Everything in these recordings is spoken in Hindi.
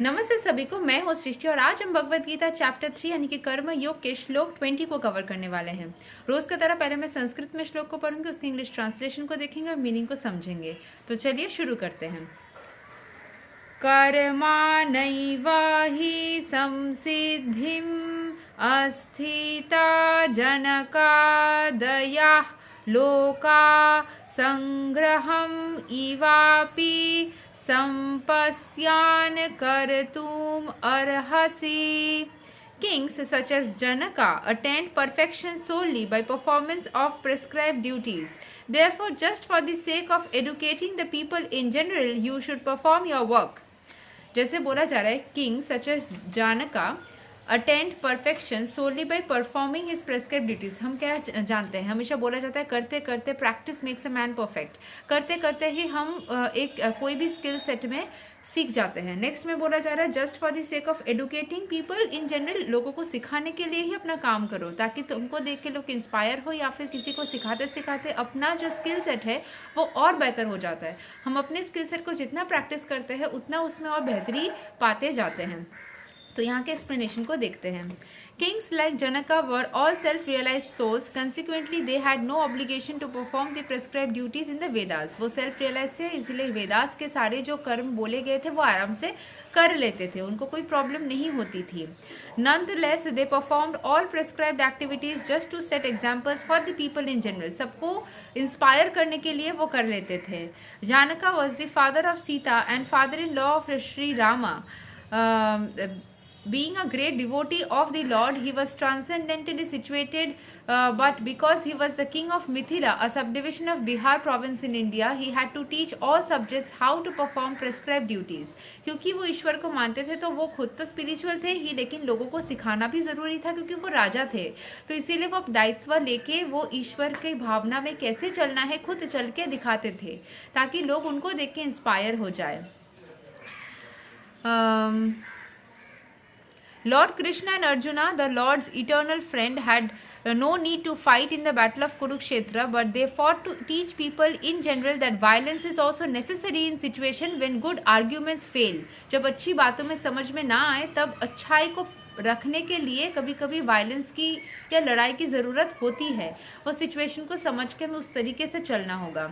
नमस्ते सभी को, मैं हूँ सृष्टि और आज हम भगवत गीता चैप्टर 3 यानी कि कर्म योग के श्लोक 20 को कवर करने वाले हैं। रोज की तरह पहले मैं संस्कृत में श्लोक को पढ़ूंगी, उसके इंग्लिश ट्रांसलेशन को देखेंगे और मीनिंग को समझेंगे। तो चलिए शुरू करते हैं। कर्माणैव हि संसिद्धिम् अस्थिता जनकादयः लोका संग्रहम् इवापि संपस्यान कर्तुम अर्हसि. Kings such as Janaka attained perfection solely by performance of prescribed duties. Therefore, just for the sake of educating the people in general, you should perform your work. जैसे बोला जा रहा है, King such as Janaka attained perfection solely by performing his prescribed duties. हम क्या जानते हैं, हमेशा बोला जाता है करते करते practice makes a man perfect. करते करते ही हम कोई भी स्किल सेट में सीख जाते हैं। नेक्स्ट में बोला जा रहा है just for the sake of educating people in general, लोगों को सिखाने के लिए ही अपना काम करो ताकि तुमको देख के लोग इंस्पायर हो या फिर किसी को सिखाते सिखाते अपना जो स्किल सेट है वो और बेहतर हो जाता है। हम अपने स्किल सेट को जितना प्रैक्टिस करते हैं उतना उसमें और बेहतरी पाते जाते हैं। तो यहाँ के एक्सप्लेनेशन को देखते हैं। Kings like Janaka were all self realised souls, consequently they had no obligation to perform the prescribed duties in the Vedas. वो सेल्फ रियलाइज थे, इसीलिए वेदास के सारे जो कर्म बोले गए थे वो आराम से कर लेते थे, उनको कोई प्रॉब्लम नहीं होती थी। Nonetheless they performed all prescribed activities just to set examples for the people in general. सबको इंस्पायर करने के लिए वो कर लेते थे। Janaka was the father of Sita and father in law of Shri Rama. Being a great devotee of the Lord, he was transcendently situated, but because he was the king of Mithila, a subdivision of Bihar province in India, he had to teach all subjects how to perform prescribed duties. क्योंकि वो ईश्वर को मानते थे तो वो खुद तो स्पिरिचुअल थे ही, लेकिन लोगों को सिखाना भी ज़रूरी था क्योंकि वो राजा थे। तो इसीलिए वो दायित्व लेके वो ईश्वर की भावना में कैसे चलना है खुद चल के दिखाते थे ताकि लोग उनको देख के इंस्पायर हो जाए। Lord Krishna and Arjuna, the Lord's eternal friend, had no need to fight in the battle of Kurukshetra, but they fought to teach people in general that violence is also necessary in situation when good arguments fail. जब अच्छी बातों में समझ में ना आए तब अच्छाई को रखने के लिए कभी कभी वायलेंस की या लड़ाई की ज़रूरत होती है। वो सिचुएशन को समझ के हमें उस तरीके से चलना होगा।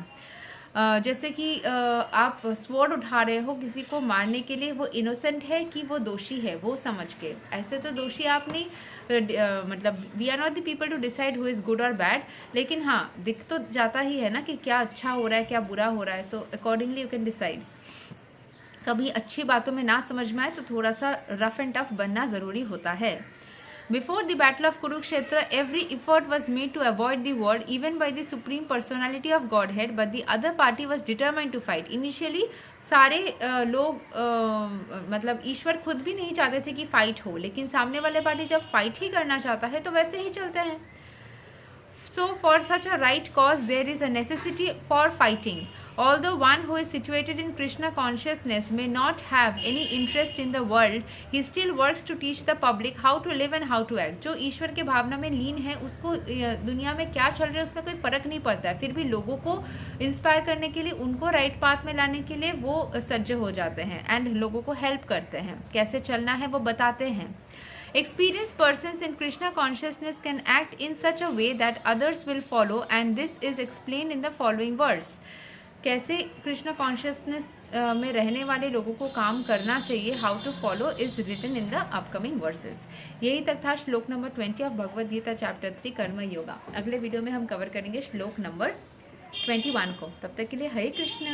जैसे कि आप स्वॉर्ड उठा रहे हो किसी को मारने के लिए, वो इनोसेंट है कि वो दोषी है वो समझ के। ऐसे तो दोषी आप नहीं, मतलब we are not the people to decide who is good और बैड, लेकिन हाँ दिख तो जाता ही है ना कि क्या अच्छा हो रहा है क्या बुरा हो रहा है, तो अकॉर्डिंगली यू कैन डिसाइड। कभी अच्छी बातों में ना समझ में आए तो थोड़ा सा रफ एंड टफ बनना ज़रूरी होता है। Before the battle of Kurukshetra, every effort was made to avoid the war, even by the supreme personality of Godhead, but the other party was determined to fight. Initially, सारे लोग मतलब ईश्वर खुद भी नहीं चाहते थे कि फाइट हो, लेकिन सामने वाले पार्टी जब फाइट ही करना चाहता है तो वैसे ही चलते हैं। So for such a right cause there is a necessity for fighting. Although one who is situated in Krishna consciousness may not have any interest in the world, he still works to teach the public how to live and how to act. जो ईश्वर के भावना में लीन है उसको दुनिया में क्या चल रहा है उसमें कोई फ़र्क नहीं पड़ता है, फिर भी लोगों को इंस्पायर करने के लिए, उनको राइट पाथ में लाने के लिए वो सज्ज हो जाते हैं एंड लोगों को हेल्प करते हैं, कैसे चलना है वो बताते हैं। Experienced persons in Krishna consciousness can act in such a way that others will follow, and this is explained in the following verse. कैसे कृष्ण कॉन्शियसनेस में रहने वाले लोगों को काम करना चाहिए, how to follow is written in the upcoming verses. यही तक था shloka number 20 of Bhagavad Gita chapter 3 Karma yoga. अगले वीडियो में हम कवर करेंगे श्लोक नंबर 21 को। तब तक के लिए हरे कृष्ण।